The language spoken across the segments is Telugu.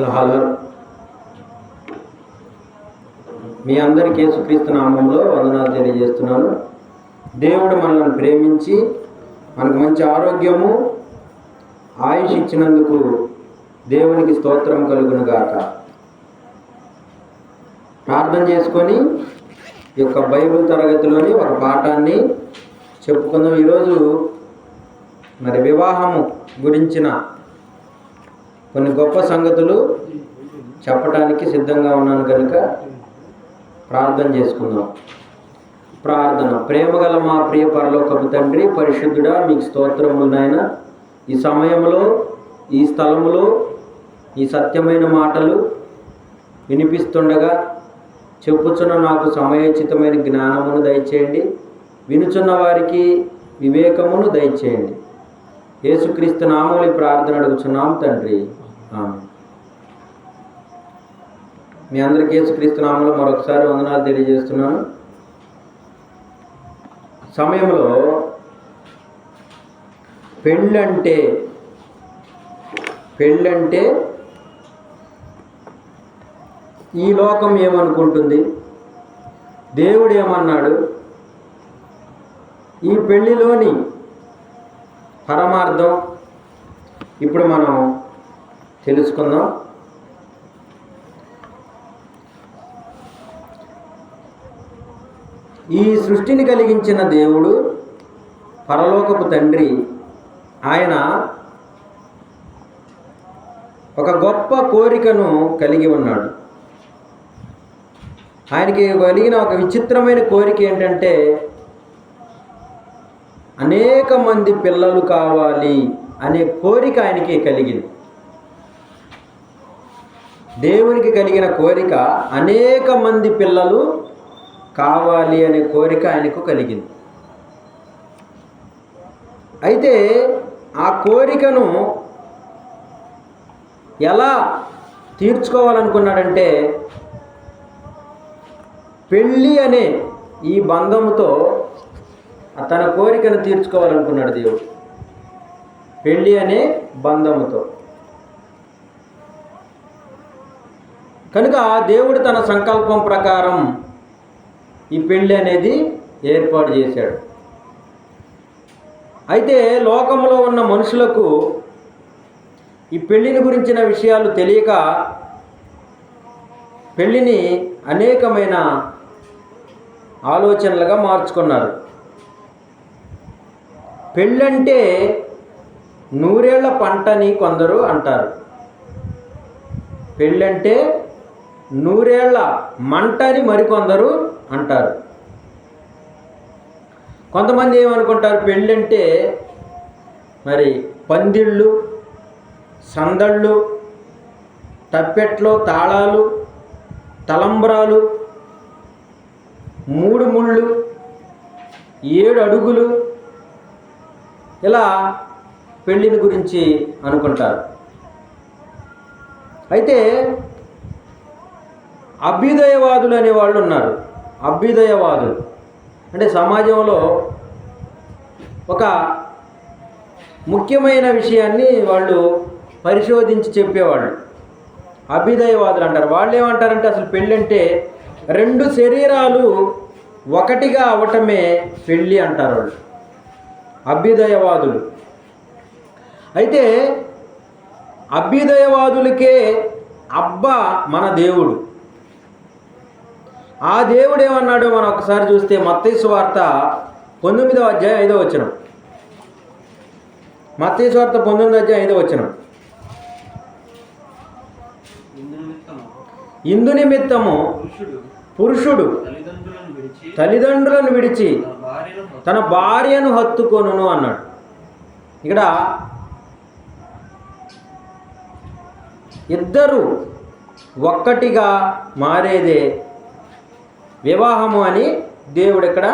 హలో. మీ అందరికీ యేసుక్రీస్తు నామంలో వందనాలు తెలియజేస్తున్నాను. దేవుడు మనల్ని ప్రేమించి మనకు మంచి ఆరోగ్యము ఆయుష్ ఇచ్చినందుకు దేవునికి స్తోత్రం కలుగును గాక. ప్రార్థన చేసుకొని ఈ యొక్క బైబిల్ తరగతిలోని ఒక పాఠాన్ని చెప్పుకుందాం. ఈరోజు మరి వివాహము గురించిన కొన్ని గొప్ప సంగతులు చెప్పడానికి సిద్ధంగా ఉన్నాను కనుక ప్రార్థన చేసుకుందాం. ప్రార్థన. ప్రేమగల మా ప్రియ పరలోకపు తండ్రి, పరిశుద్ధుడా, మీకు స్తోత్రములు నాయన. ఈ సమయంలో ఈ స్థలములో ఈ సత్యమైన మాటలు వినిపిస్తుండగా చెప్పుచున్న నాకు సమయోచితమైన జ్ఞానమును దయచేయండి. వినుచున్న వారికి వివేకమును దయచేయండి. యేసుక్రీస్తు నామములో ప్రార్థన అడుగుచున్నాం తండ్రి, ఆమేన్. మీ అందరికీ యేసుక్రీస్తు నామములో మరొకసారి వందనాలు తెలియజేస్తున్నాను. సమయంలో పెళ్ళంటే ఈ లోకం ఏమనుకుంటుంది, దేవుడు ఏమన్నాడు, ఈ పెళ్ళిలోని పరమార్థం ఇప్పుడు మనం తెలుసుకుందాం. ఈ సృష్టిని కలిగించిన దేవుడు, పరలోకపు తండ్రి, ఆయన ఒక గొప్ప కోరికను కలిగి ఉన్నాడు. ఆయనకి కలిగిన ఒక విచిత్రమైన కోరిక ఏంటంటే అనేక మంది పిల్లలు కావాలి అనే కోరిక ఆయనకి కలిగింది. దేవునికి కలిగిన కోరిక అనేక మంది పిల్లలు కావాలి అనే కోరిక ఆయనకు కలిగింది. అయితే ఆ కోరికను ఎలా తీర్చుకోవాలనుకున్నాడంటే పెళ్ళి అనే ఈ బంధముతో తన కోరికను తీర్చుకోవాలనుకున్నాడు దేవుడు. పెళ్ళి అనే బంధముతో. కనుక దేవుడు తన సంకల్పం ప్రకారం ఈ పెళ్ళి అనేది ఏర్పాటు చేశాడు. అయితే లోకంలో ఉన్న మనుషులకు ఈ పెళ్ళిని గురించిన విషయాలు తెలియక పెళ్ళిని అనేకమైన ఆలోచనలుగా మార్చుకున్నారు. పెళ్ళంటే నూరేళ్ల పంటని కొందరు అంటారు. పెళ్ళంటే నూరేళ్ల మంటని మరికొందరు అంటారు. కొంతమంది ఏమనుకుంటారు, పెళ్ళంటే మరి పందిళ్ళు, సందళ్ళు, తప్పెట్లో తాళాలు, తలంబ్రాలు, 3 ముళ్ళు, 7 అడుగులు, ఇలా పెళ్ళిని గురించి అనుకుంటారు. అయితే అభ్యుదయవాదులు అనేవాళ్ళు ఉన్నారు. అభ్యుదయవాదులు అంటే సమాజంలో ఒక ముఖ్యమైన విషయాన్ని వాళ్ళు పరిశోధించి చెప్పేవాళ్ళు. అభ్యుదయవాదులు అంటారు. వాళ్ళు ఏమంటారంటే అసలు పెళ్ళంటే 2 శరీరాలు ఒకటిగా అవటమే పెళ్ళి అంటారు వాళ్ళు, అభ్యుదయవాదులు. అయితే అభ్యుదయవాదులకే అబ్బా మన దేవుడు. ఆ దేవుడు ఏమన్నాడో మనం ఒకసారి చూస్తే మత్తయి సువార్త 19వ అధ్యాయం 5వ వచనం. మత్తయి సువార్త 19వ అధ్యాయం 5వ వచనం. ఇందు నిమిత్తము పురుషుడు తల్లిదండ్రులను విడిచి తన భార్యను హత్తుకొనును అన్నాడు. ఇక్కడ ఇద్దరు ఒక్కటిగా మారేదే వివాహము అని దేవుడు ఇక్కడ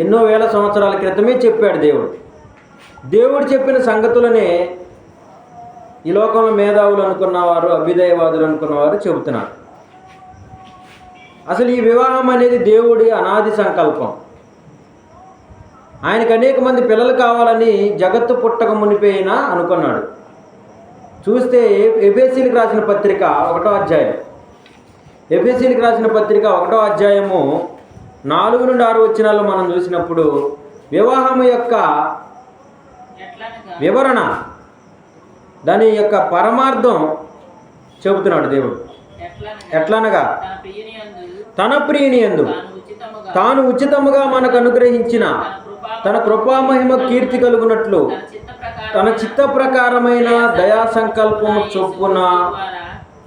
ఎన్నో వేల సంవత్సరాల క్రితమే చెప్పాడు. దేవుడు చెప్పిన సంగతులనే ఈ లోకంలో మేధావులు అనుకున్నవారు, అభ్యుదయవాదులు అనుకున్నవారు చెబుతున్నారు. అసలు ఈ వివాహం అనేది దేవుడి అనాది సంకల్పం. ఆయనకు అనేక మంది పిల్లలు కావాలని జగత్తు పుట్టక మునిపోయినా అనుకున్నాడు. చూస్తే ఎఫెసీయులకు రాసిన పత్రిక 1వ అధ్యాయం, ఎఫెసీయులకు రాసిన పత్రిక 1వ అధ్యాయము 4 నుండి 6 వచనాల్లో మనం చూసినప్పుడు వివాహము యొక్క వివరణ, దాని యొక్క పరమార్థం చెబుతున్నాడు దేవుడు. ఎట్లనగా తన ప్రియుని యందు తాను ఉచితముగా మనకు అనుగ్రహించిన తన కృపామహిమ కీర్తి కలుగునట్లు తన చిత్త ప్రకారమైన దయా సంకల్పము చొప్పున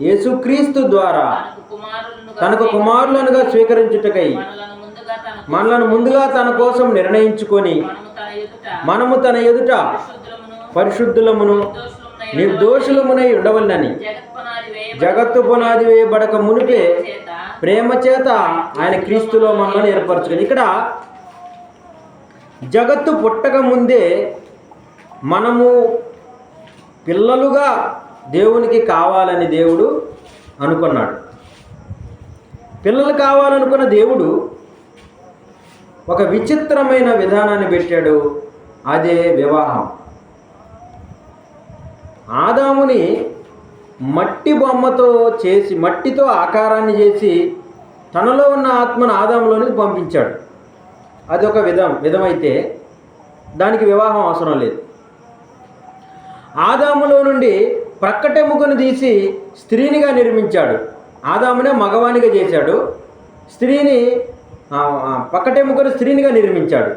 యేసుక్రీస్తు ద్వారా తనకు కుమారులనుగా స్వీకరించుటకై మనలను ముందుగా తన కోసం నిర్ణయించుకొని మనము తన ఎదుట పరిశుద్ధులమును నిర్దోషులమునై ఉండవలనని జగత్తు పునాది వేయబడక మునిపే ప్రేమ చేత ఆయన క్రీస్తులో మనల్ని ఏర్పరచుకొని, ఇక్కడ జగత్తు పుట్టక ముందే మనము పిల్లలుగా దేవునికి కావాలని దేవుడు అనుకున్నాడు. పిల్లలు కావాలనుకున్న దేవుడు ఒక విచిత్రమైన విధానాన్ని పెట్టాడు, అదే వివాహం. ఆదాముని మట్టి బొమ్మతో చేసి, మట్టితో ఆకారాన్ని చేసి తనలో ఉన్న ఆత్మను ఆదాములోనికి పంపించాడు. అదొక విధమైతే దానికి వివాహం అవసరం లేదు. ఆదాములో నుండి ప్రక్కటెముకను తీసి స్త్రీనిగా నిర్మించాడు. ఆదామునే మగవానిగా చేశాడు, స్త్రీని పక్కటెముకను స్త్రీనిగా నిర్మించాడు.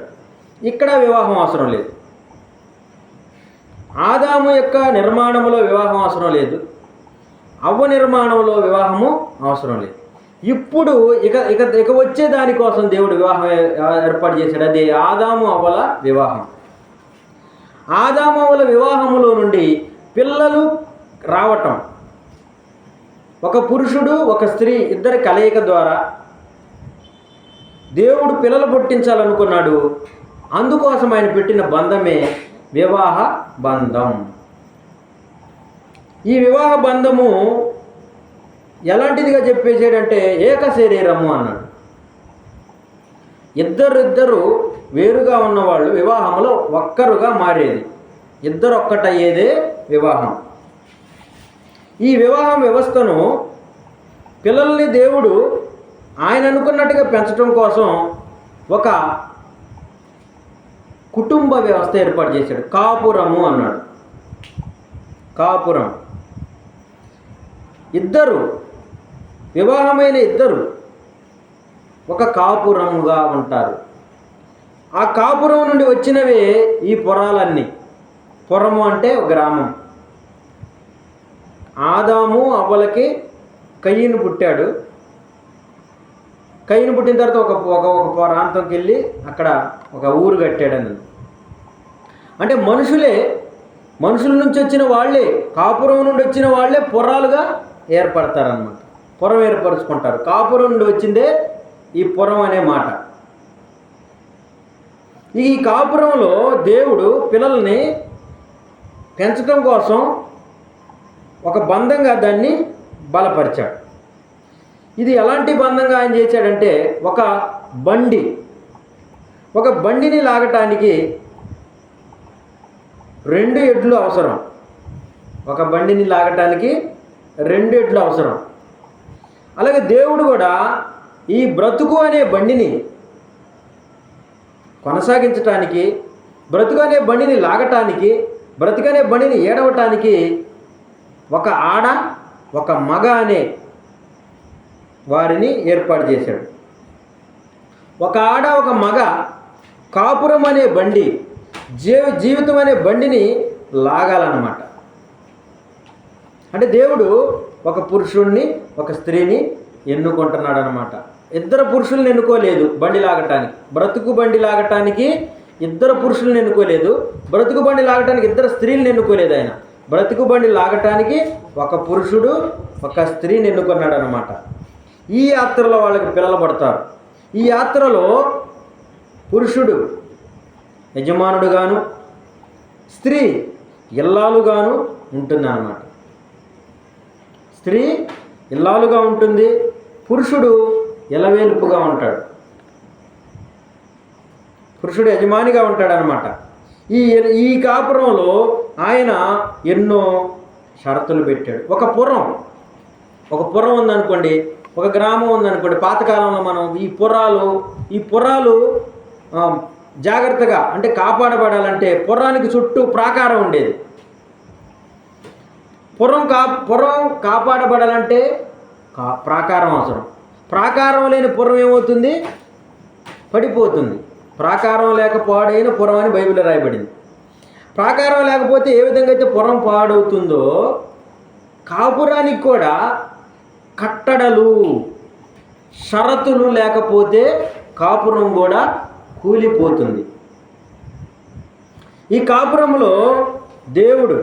ఇక్కడ వివాహం అవసరం లేదు. ఆదాము యొక్క నిర్మాణంలో వివాహం అవసరం లేదు, అవ్వ నిర్మాణంలో వివాహము అవసరం లేదు. ఇప్పుడు ఇక ఇక ఇక వచ్చే దానికోసం దేవుడు వివాహం ఏర్పాటు చేశాడు, అదే ఆదాము అవ్వల వివాహం. ఆదాము అవ్వల వివాహములో నుండి పిల్లలు రావటం, ఒక పురుషుడు ఒక స్త్రీ ఇద్దరి కలయిక ద్వారా దేవుడు పిల్లలు పుట్టించాలనుకున్నాడు. అందుకోసం ఆయన పెట్టిన బంధమే వివాహ బంధం. ఈ వివాహ బంధము ఎలాంటిదిగా చెప్పేసాడంటే ఏక శరీరము అన్నాడు. ఇద్దరు వేరుగా ఉన్నవాళ్ళు వివాహంలో ఒక్కరుగా మారేది, ఇద్దరు ఒక్కటయ్యేదే వివాహం. ఈ వివాహం వ్యవస్థను పిల్లల్ని దేవుడు ఆయన అనుకున్నట్టుగా పెంచడం కోసం ఒక కుటుంబ వ్యవస్థ ఏర్పాటు చేశాడు. కాపురము అన్నాడు. కాపురం, ఇద్దరు వివాహమైన ఇద్దరు ఒక కాపురముగా ఉంటారు. ఆ కాపురం నుండి వచ్చినవే ఈ పురాలన్నీ. పురము అంటే గ్రామం. ఆదాము అవ్వలకి కయ్యను పుట్టాడు. కయ్యను పుట్టిన తర్వాత ఒక ప్రాంతంకి వెళ్ళి అక్కడ ఒక ఊరు కట్టాడని. అంటే మనుషుల నుంచి వచ్చిన వాళ్ళే, కాపురం నుండి వచ్చిన వాళ్ళే పురాలుగా ఏర్పడతారన్నమాట. పురం ఏర్పరచుకుంటారు. కాపురం నుండి వచ్చిందే ఈ పురం అనే మాట. ఈ కాపురంలో దేవుడు పిల్లల్ని పెంచడం కోసం ఒక బంధంగా దాన్ని బలపరిచాడు. ఇది ఎలాంటి బంధంగా ఆయన చేశాడంటే, ఒక బండిని లాగటానికి 2 ఎడ్లు అవసరం. ఒక బండిని లాగటానికి 2 ఎడ్లు అవసరం. అలాగే దేవుడు కూడా ఈ బ్రతుకు అనే బండిని కొనసాగించటానికి, బ్రతుకు అనే బండిని లాగటానికి, బ్రతుకనే బండిని ఏడవటానికి ఒక ఆడ ఒక మగ అనే వారిని ఏర్పాటు చేశాడు. ఒక ఆడ ఒక మగ కాపురం అనే బండి, జీవితం అనే బండిని లాగాలన్నమాట. అంటే దేవుడు ఒక పురుషుణ్ణి ఒక స్త్రీని ఎన్నుకుంటున్నాడు అనమాట. ఇద్దరు పురుషుల్ని ఎన్నుకోలేదు బండి లాగటానికి. బ్రతుకు బండి లాగటానికి ఇద్దరు పురుషుల్ని ఎన్నుకోలేదు, బ్రతుకు బండి లాగటానికి ఇద్దరు స్త్రీలను ఎన్నుకోలేదు. ఆయన బ్రతుకు బండి లాగటానికి ఒక పురుషుడు ఒక స్త్రీని ఎన్నుకున్నాడు అనమాట. ఈ యాత్రలో వాళ్ళకి పిల్లలు పడతారు. ఈ యాత్రలో పురుషుడు యజమానుడుగాను, స్త్రీ ఇల్లాలుగాను ఉంటుంది అన్నమాట. స్త్రీ ఇల్లాలుగా ఉంటుంది, పురుషుడు ఎలవేలుపుగా ఉంటాడు. పురుషుడు యజమానిగా ఉంటాడనమాట. ఈ కాపురంలో ఆయన ఎన్నో షరతులు పెట్టాడు. ఒక పురం ఉందనుకోండి, ఒక గ్రామం ఉందనుకోండి. పాతకాలంలో మనం ఈ పురాలు జాగ్రత్తగా అంటే కాపాడబడాలంటే పురానికి చుట్టూ ప్రాకారం ఉండేది. పురం కాపాడబడాలంటే ప్రాకారం అవసరం. ప్రాకారం లేని పురం ఏమవుతుంది? పడిపోతుంది. ప్రాకారం లేక పాడైన పురం అని బైబిల్లో రాయబడింది. ప్రాకారం లేకపోతే ఏ విధంగా అయితే పురం పాడవుతుందో, కాపురానికి కూడా కట్టడలు షరతులు లేకపోతే కాపురం కూడా కూలిపోతుంది. ఈ కాపురంలో దేవుడు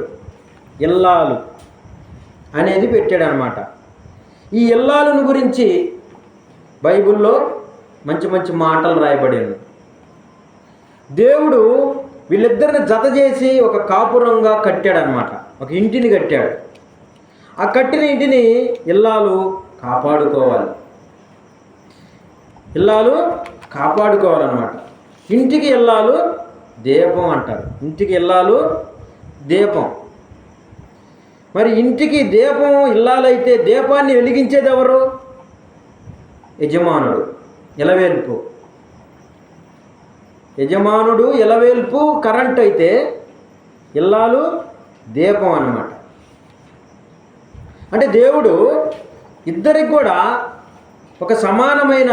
ఇల్లాలు అనేది పెట్టాడనమాట. ఈ ఇల్లాలను గురించి బైబిల్లో మంచి మంచి మాటలు రాయబడింది. దేవుడు వీళ్ళిద్దరిని జత చేసి ఒక కాపురంగా కట్టాడనమాట. ఒక ఇంటిని కట్టాడు. ఆ కట్టిన ఇంటిని ఇల్లాలు కాపాడుకోవాలన్నమాట. ఇంటికి ఇల్లాలు దీపం అంటారు. ఇంటికి ఇల్లాలు దీపం. మరి ఇంటికి దీపం ఇల్లాలైతే దీపాన్ని వెలిగించేది ఎవరు? యజమానుడు, ఇలవేల్పు. యజమానుడు ఇలవేల్పు కరెంట్ అయితే ఇల్లాలు దీపం అన్నమాట. అంటే దేవుడు ఇద్దరికి కూడా ఒక సమానమైన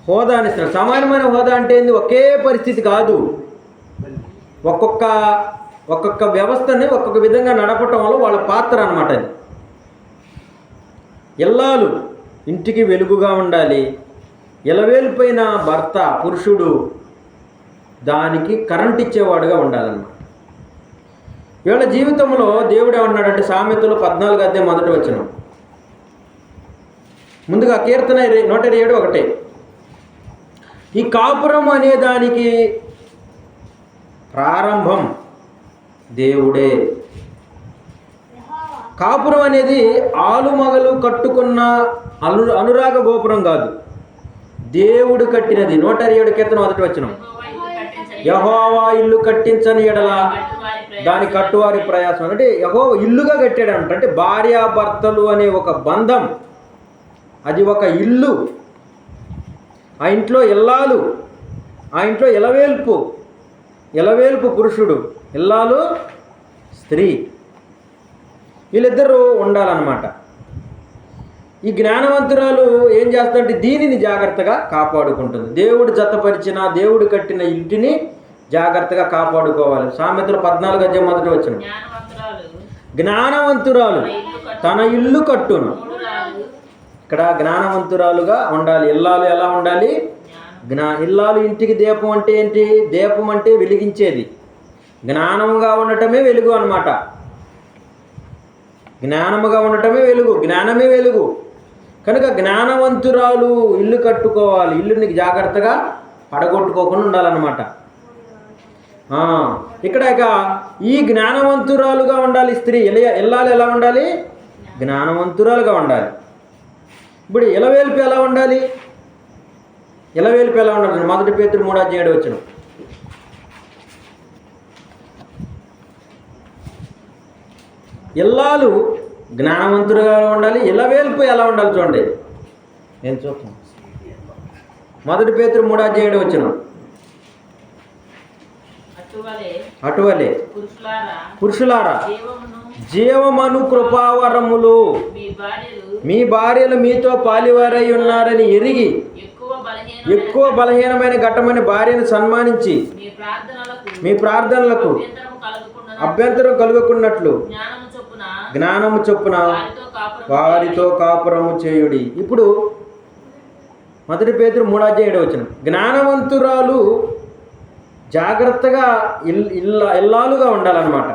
హోదాని ఇస్తున్నాడు. సమానమైన హోదా అంటే ఏంది? ఒకే పరిస్థితి కాదు. ఒక్కొక్క వ్యవస్థని ఒక్కొక్క విధంగా నడపటం వల్ల వాళ్ళ పాత్ర అన్నమాట. అది ఇల్లాలు ఇంటికి వెలుగుగా ఉండాలి. ఇలవేల్పైన భర్త, పురుషుడు దానికి కరెంట్ ఇచ్చేవాడుగా ఉండాలన్నమాట. వీళ్ళ జీవితంలో దేవుడు ఏమన్నాడంటే సామెతలు 14:1 ముందుగా కీర్తన 127:1. ఈ కాపురం అనే దానికి ప్రారంభం దేవుడే. కాపురం అనేది ఆలుమగలు కట్టుకున్న అనురాగ గోపురం కాదు, దేవుడు కట్టినది. 127 కీర్తన 1 యెహోవా ఇల్లు కట్టించని ఎడల దాని కట్టువారి ప్రయాసం. అంటే యెహోవా ఇల్లుగా కట్టాడంట. అంటే భార్యాభర్తలు అనే ఒక బంధం, అది ఒక ఇల్లు. ఆ ఇంట్లో ఇల్లాలు, ఆ ఇంట్లో ఇలవేల్పు పురుషుడు, ఇల్లాలు స్త్రీ, వీళ్ళిద్దరూ ఉండాలన్నమాట. ఈ జ్ఞానవంతురాలు ఏం చేస్తుందంటే దీనిని జాగ్రత్తగా కాపాడుకుంటుంది. దేవుడు జతపరిచిన, దేవుడు కట్టిన ఇంటిని జాగ్రత్తగా కాపాడుకోవాలి. సామెతలు 14:1 జ్ఞానవంతురాలు తన ఇల్లు కట్టును. ఇక్కడ జ్ఞానవంతురాలుగా ఉండాలి. ఇల్లాలు ఎలా ఉండాలి? ఇల్లాలు ఇంటికి దీపం అంటే ఏంటి? దీపం అంటే వెలిగించేది. జ్ఞానముగా ఉండటమే వెలుగు అన్నమాట. జ్ఞానముగా ఉండటమే వెలుగు, జ్ఞానమే వెలుగు. కనుక జ్ఞానవంతురాలు ఇల్లు కట్టుకోవాలి. ఇల్లుని జాగ్రత్తగా పడగొట్టుకోకుండా ఉండాలన్నమాట. ఇక్కడ ఈ జ్ఞానవంతురాలుగా ఉండాలి స్త్రీ. ఇల్లాలు ఎలా ఉండాలి? జ్ఞానవంతురాలుగా ఉండాలి. ఇప్పుడు ఇలవేల్పు ఎలా ఉండాలి? ఇలవేల్పు ఎలా ఉండాలి? 1 పేతురు 3:7 ఇల్లాలు జ్ఞానవంతులుగా ఉండాలి. ఇలవేల్పు ఎలా ఉండాలి చూడండి. నేను చూస్తాను. 1 పేతురు 3:7 అటువలే పురుషులారా జీవమను కృపావరములు మీ భార్యలు మీతో పాలివారై ఉన్నారని ఎరిగి ఎక్కువ బలహీనమైన ఘట్టమైన భార్యను సన్మానించి మీ ప్రార్థనలకు అభ్యంతరం కలుగకున్నట్లు జ్ఞానము చొప్పున వారితో కాపురము చేయుడి. ఇప్పుడు 1 పేతురు 3:7 జ్ఞానవంతురాలు జాగ్రత్తగా ఇల్లాలుగా ఉండాలన్నమాట.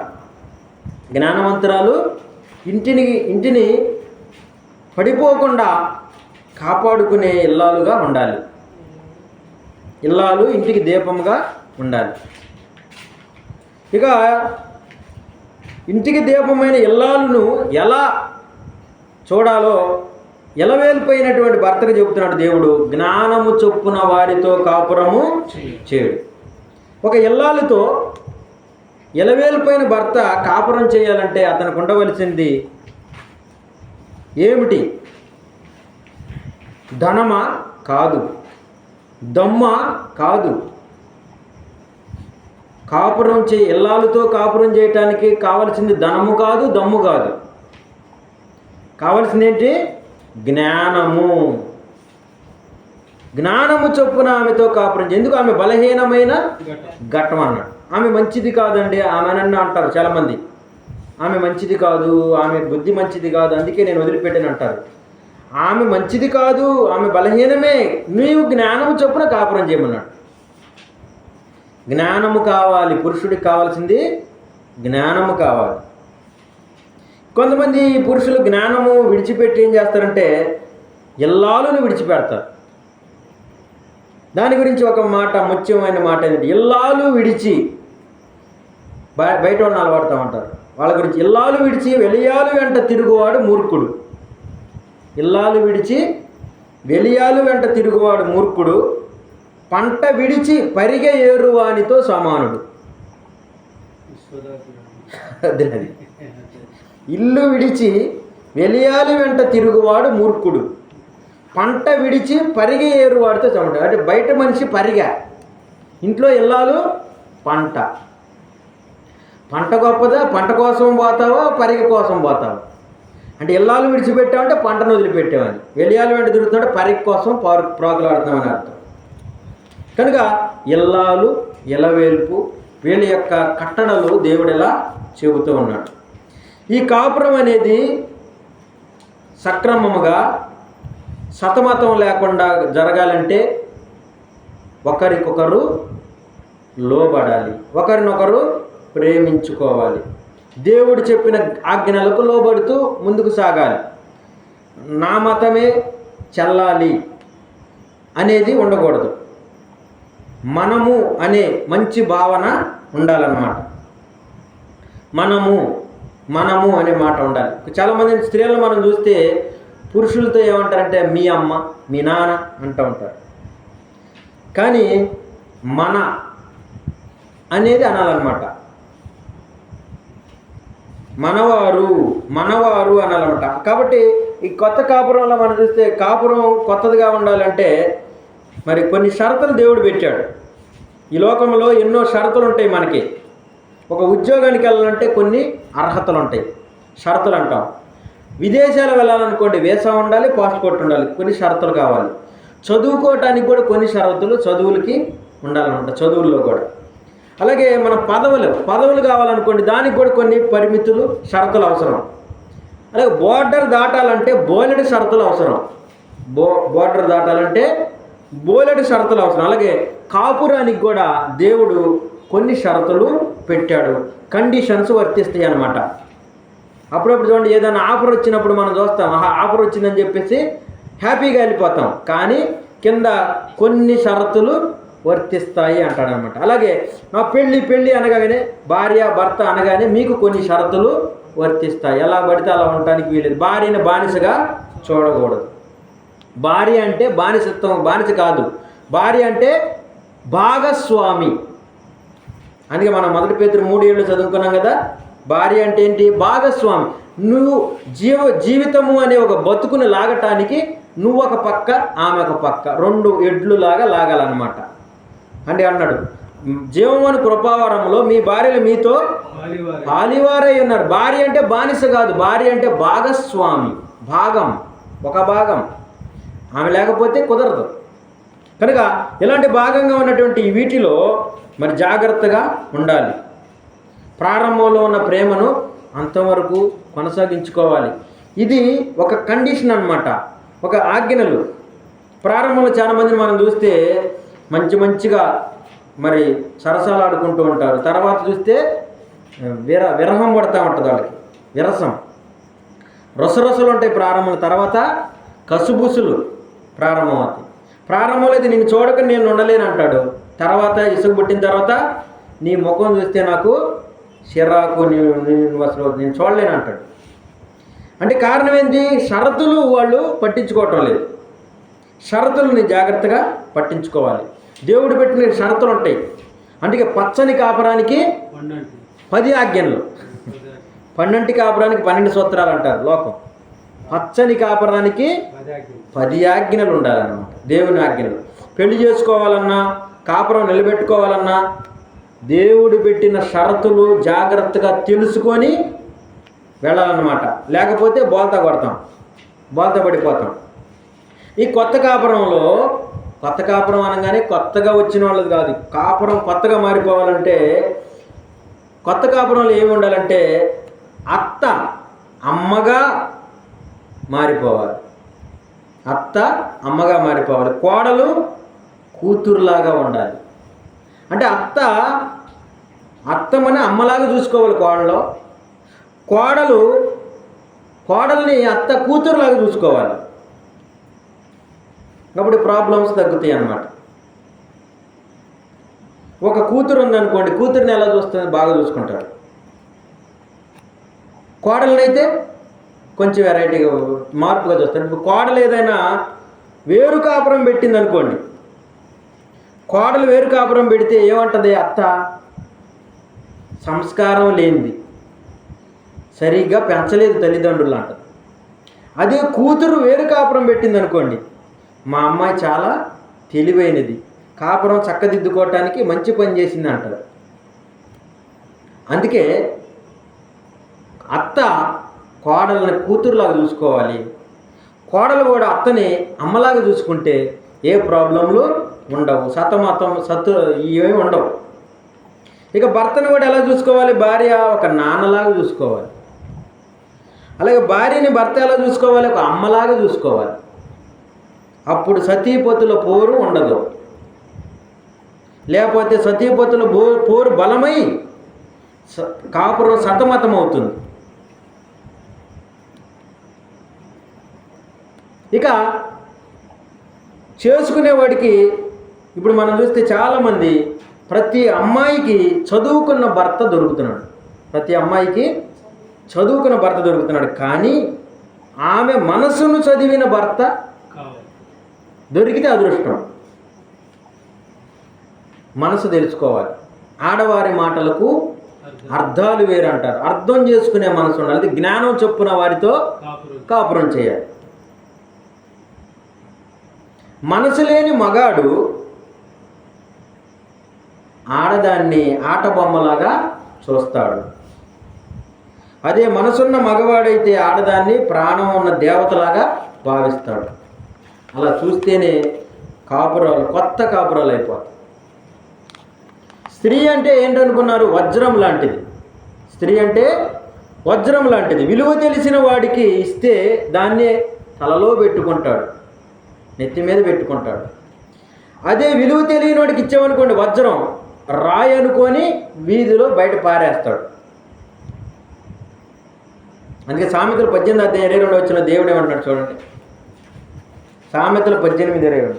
జ్ఞానవంతురాలు ఇంటిని పడిపోకుండా కాపాడుకునే ఇల్లాలుగా ఉండాలి. ఇల్లాలు ఇంటికి దీపంగా ఉండాలి. ఇక ఇంటికి దీపమైన ఇల్లాలను ఎలా చూడాలో ఇలవేల్పోయినటువంటి భర్తకు చెబుతున్నాడు దేవుడు. జ్ఞానము చొప్పున వారితో కాపురము చేయుడు. ఒక ఇల్లాలతో ఎలవేలిపోయిన భర్త కాపురం చేయాలంటే అతనికి ఉండవలసింది ఏమిటి? ధనమా? కాదు. దమ్మా? కాదు. ఇల్లాలతో కాపురం చేయటానికి కావలసింది ధనము కాదు, దమ్ము కాదు. కావలసింది ఏంటి? జ్ఞానము. జ్ఞానము చొప్పున ఆమెతో కాపురం చేయి. ఎందుకు? ఆమె బలహీనమైన ఘట్టం అన్నాడు. ఆమె మంచిది కాదండి ఆమెనన్నా అంటారు చాలామంది. ఆమె మంచిది కాదు, ఆమె బుద్ధి మంచిది కాదు, అందుకే నేను వదిలిపెట్టాను అంటారు. ఆమె మంచిది కాదు, ఆమె బలహీనమే, నీవు జ్ఞానము చొప్పున కాపురం చేయమన్నాడు. జ్ఞానము కావాలి. పురుషుడికి కావాల్సింది జ్ఞానము కావాలి. కొంతమంది పురుషులు జ్ఞానము విడిచిపెట్టి ఏం చేస్తారంటే ఇల్లాలను విడిచిపెడతారు. దాని గురించి ఒక మాట, ముఖ్యమైన మాట ఏంటంటే, ఇల్లాలు విడిచి బయట వాళ్ళని అలవాడుతూ ఉంటారు. వాళ్ళ గురించి ఇల్లాలు విడిచి వెలియాలు వెంట తిరుగువాడు మూర్ఖుడు. ఇల్లాలు విడిచి వెలియాలు వెంట తిరుగువాడు మూర్ఖుడు, పంట విడిచి పరిగె ఏరువానితో సమానుడు. ఇల్లు విడిచి వెలియాలు వెంట తిరుగువాడు మూర్ఖుడు, పంట విడిచి పరిగె ఏరువాడితో సమానుడు. అంటే బయట మనిషి పరిగ, ఇంట్లో ఇల్లాలు పంట. పంట గొప్పదా? పంట కోసం పోతావా, పరిగ కోసం పోతావా? అంటే ఇల్లాలు విడిచిపెట్టామంటే పంటను వదిలిపెట్టామని, వెలియాలు వెంట తిరుగుతుంటే పరిగ కోసం ప్రోగులాడుతున్నామని అర్థం. కనుక ఇల్లాలు, ఇలవేల్పు, వీళ్ళ యొక్క కట్టడలు దేవుడు ఎలా చెబుతూ ఉన్నాడు. ఈ కాపురం అనేది సక్రమముగా సతమతం లేకుండా జరగాలంటే ఒకరికొకరు లోబడాలి, ఒకరినొకరు ప్రేమించుకోవాలి, దేవుడు చెప్పిన ఆజ్ఞలకు లోబడుతూ ముందుకు సాగాలి. నా మతమే చెల్లాలి అనేది ఉండకూడదు. మనము అనే మంచి భావన ఉండాలన్నమాట. మనము అనే మాట ఉండాలి. చాలామంది స్త్రీలను మనం చూస్తే పురుషులతో ఏమంటారంటే మీ అమ్మ, మీ నాన్న అంటూ ఉంటారు. కానీ మన అనేది అనాలన్నమాట. మనవారు అనాలన్నమాట. కాబట్టి ఈ కొత్త కాపురంలో మనం చూస్తే కాపురం కొత్తదిగా ఉండాలంటే మరి కొన్ని షరతులు దేవుడు పెట్టాడు. ఈ లోకంలో ఎన్నో షరతులు ఉంటాయి. మనకి ఒక ఉద్యోగానికి వెళ్ళాలంటే కొన్ని అర్హతలు ఉంటాయి, షరతులు అంటాం. విదేశాలు వెళ్ళాలనుకోండి వీసా ఉండాలి, పాస్పోర్ట్ ఉండాలి, కొన్ని షరతులు కావాలి. చదువుకోవటానికి కూడా కొన్ని షరతులు చదువులకి ఉండాలన్నమాట, చదువుల్లో కూడా. అలాగే మన పదవులు కావాలనుకోండి, దానికి కూడా కొన్ని పరిమితులు, షరతులు అవసరం. అలాగే బోర్డర్ దాటాలంటే బోలెడు షరతులు అవసరం. బోర్డర్ దాటాలంటే బోలెడు షరతులు అవసరం. అలాగే కాపురానికి కూడా దేవుడు కొన్ని షరతులు పెట్టాడు, కండిషన్స్ వర్తిస్తాయి అన్నమాట. అప్పుడప్పుడు చూడండి, ఏదైనా ఆఫర్ వచ్చినప్పుడు మనం చూస్తాం, ఆఫర్ వచ్చిందని చెప్పేసి హ్యాపీగా వెళ్ళిపోతాం, కానీ కింద కొన్ని షరతులు వర్తిస్తాయి అంటాడనమాట. అలాగే నా పెళ్ళి అనగానే, భార్య భర్త అనగానే మీకు కొన్ని షరతులు వర్తిస్తాయి. ఎలా పడితే అలా ఉండటానికి వీలేదు. భార్యని బానిసగా చూడకూడదు. భార్య అంటే బానిస కాదు. భార్య అంటే భాగస్వామి. అందుకే మనం 1 పేతురు 3:7 చదువుకున్నాం కదా. భార్య అంటే ఏంటి? భాగస్వామి. నువ్వు జీవితము అనే ఒక బతుకుని లాగటానికి నువ్వు ఒక పక్క, ఆమె ఒక పక్క, 2 ఎడ్లు లాగా లాగాలన్నమాట. అంటే అన్నాడు, జీవమను కృపావరంలో మీ భార్యలు మీతో పాలివారై ఉన్నారు. భార్య అంటే బానిస కాదు, భార్య అంటే భాగస్వామి, ఒక భాగం. ఆమె లేకపోతే కుదరదు. కనుక ఇలాంటి భాగంగా ఉన్నటువంటి వీటిలో మరి జాగ్రత్తగా ఉండాలి. ప్రారంభంలో ఉన్న ప్రేమను అంతవరకు కొనసాగించుకోవాలి. ఇది ఒక కండిషన్ అన్నమాట, ఒక ఆజ్ఞలు. ప్రారంభంలో చాలామందిని మనం చూస్తే మంచిగా మరి సరసాలు ఆడుకుంటూ ఉంటారు. తర్వాత చూస్తే విరహం పడుతూ ఉంటుంది వాళ్ళకి, విరసం. రొసరొసలు ఉంటాయి ప్రారంభంలో, తర్వాత కసుబుసులు ప్రారంభమవుతాయి. ప్రారంభంలో అయితే నిన్ను చూడక నేను ఉండలేను అంటాడు. తర్వాత ఇసుగు పుట్టిన తర్వాత నీ ముఖం చూస్తే నాకు చిరాకు, నేను చూడలేను అంటాడు. అంటే కారణం ఏంటి? షరతులు వాళ్ళు పట్టించుకోవటం లేదు. షరతులని జాగ్రత్తగా పట్టించుకోవాలి. దేవుడు పెట్టిన షరతులు ఉంటాయి. అందుకే పచ్చని కాపురానికి 10 ఆజ్ఞలు. 12 కాపురానికి 12 సూత్రాలు అంటారు లోకం. పచ్చని కాపురానికి 10 ఆజ్ఞలు ఉండాలన్నమాట, దేవుని ఆజ్ఞలు. పెళ్లి చేసుకోవాలన్నా, కాపురం నిలబెట్టుకోవాలన్నా దేవుడు పెట్టిన షరతులు జాగ్రత్తగా తెలుసుకొని వెళ్ళాలన్నమాట. లేకపోతే బోల్తా కొడతాం, బోల్తా పడిపోతాం. ఈ కొత్త కాపురం అనగానే కొత్తగా వచ్చిన వాళ్ళది కాదు. కాపురం కొత్తగా మారిపోవాలంటే, కొత్త కాపురంలో ఏమి ఉండాలంటే అత్త అమ్మగా మారిపోవాలి, అత్త అమ్మగా మారిపోవాలి, కోడలు కూతురులాగా ఉండాలి. అంటే అత్తమని అమ్మలాగా చూసుకోవాలి కోడల్ని అత్త కూతురులాగా చూసుకోవాలి. కాబట్టి ప్రాబ్లమ్స్ తగ్గుతాయి అన్నమాట. ఒక కూతురు ఉందనుకోండి, కూతురిని ఎలా చూస్తుంది? బాగా చూసుకుంటాడు. కోడలనైతే కొంచెం వెరైటీగా మార్పుగా చూస్తాడు. ఇప్పుడు కోడలు ఏదైనా వేరు కాపురం పెట్టింది అనుకోండి, కోడలు వేరు కాపురం పెడితే ఏమంటుంది? అత్త సంస్కారం లేనిది, సరిగ్గా పెంచలేదు తల్లిదండ్రులు అంటది. అదే కూతురు వేరు కాపురం పెట్టింది అనుకోండి, మా అమ్మాయి చాలా తెలివైనది, కాపురం చక్కదిద్దుకోవటానికి మంచి పని చేసింది అంటారు. అందుకే అత్త కోడల్ని కూతురులాగా చూసుకోవాలి, కోడలు కూడా అత్తని అమ్మలాగా చూసుకుంటే ఏ ప్రాబ్లంలు ఉండవు, ఇవేమి ఉండవు. ఇక భర్తను కూడా ఎలా చూసుకోవాలి? భార్య ఒక నాన్నలాగా చూసుకోవాలి. అలాగే భార్యని భర్త ఎలా చూసుకోవాలి? ఒక అమ్మలాగా చూసుకోవాలి. అప్పుడు సతీపతుల పోరు ఉండదు. లేకపోతే సతీపతుల పోరు బలమై కాపురం సతమతం అవుతుంది. ఇక చేసుకునేవాడికి ఇప్పుడు మనం చూస్తే చాలామంది, ప్రతి అమ్మాయికి చదువుకున్న భర్త దొరుకుతున్నాడు, కానీ ఆమె మనసును చదివిన భర్త దొరికితే అదృష్టం. మనసు తెలుసుకోవాలి. ఆడవారి మాటలకు అర్థాలు వేరు అంటారు. అర్థం చేసుకునే మనసు ఉండాలి. అది జ్ఞానం చొప్పున వారితో కాపురం చేయాలి. మనసు లేని మగాడు ఆడదాన్ని ఆట బొమ్మలాగా చూస్తాడు. అదే మనసున్న మగవాడైతే ఆడదాన్ని ప్రాణం ఉన్న దేవతలాగా భావిస్తాడు. అలా చూస్తేనే కొత్త కాపురాలు అయిపోతాయి. స్త్రీ అంటే ఏంటనుకున్నారు? వజ్రం లాంటిది. స్త్రీ అంటే వజ్రం లాంటిది. విలువ తెలిసిన వాడికి ఇస్తే దాన్నే తలలో పెట్టుకుంటాడు, నెత్తి మీద పెట్టుకుంటాడు. అదే విలువ తెలియని వాడికి ఇచ్చామనుకోండి, వజ్రం రాయి అనుకొని వీధిలో బయట పారేస్తాడు. అందుకే సామెతలు 18:22 వచ్చిన దేవుడు ఏమంటున్నాడు చూడండి. సామెతలు 18:22.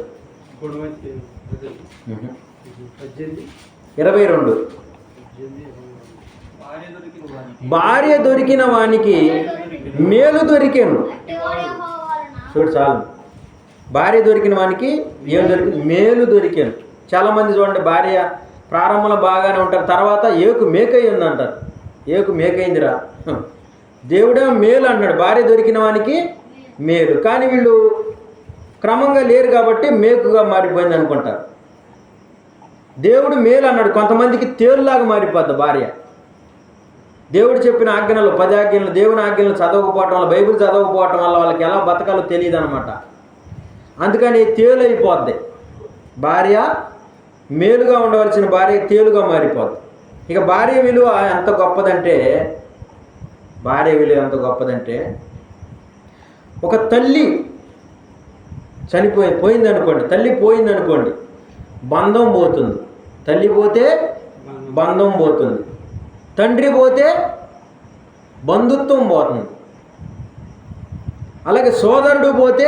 భార్య దొరికిన వానికి మేలు దొరికేను. చూడు చాలు, భార్య దొరికిన వానికి ఏం దొరికింది? మేలు దొరికాను. చాలామంది చూడండి, భార్య ప్రారంభంలో బాగానే ఉంటారు, తర్వాత ఏకు మేకయ్యింది అంటారు. ఏకు మేకైందిరా, దేవుడే మేలు అంటున్నాడు. భార్య దొరికిన వానికి మేలు, కానీ వీళ్ళు క్రమంగా లేరు కాబట్టి మేకుగా మారిపోయింది అనుకుంటారు. దేవుడు మేలు అన్నాడు. కొంతమందికి తేలులాగా మారిపోద్ది భార్య. దేవుడు చెప్పిన ఆజ్ఞలు 10 ఆజ్ఞలు, దేవుని ఆజ్ఞలు చదవకపోవటం వల్ల, బైబిల్ చదవకపోవటం వల్ల వాళ్ళకి ఎలా బతకాలో తెలియదు అనమాట. అందుకని తేలు అయిపోద్ది భార్య. మేలుగా ఉండవలసిన భార్య తేలుగా మారిపోద్ది. ఇక భార్య విలువ ఎంత గొప్పదంటే, ఒక తల్లి పోయిందనుకోండి, బంధం పోతుంది. తల్లి పోతే బంధం పోతుంది, తండ్రి పోతే బంధుత్వం పోతుంది. అలాగే సోదరుడు పోతే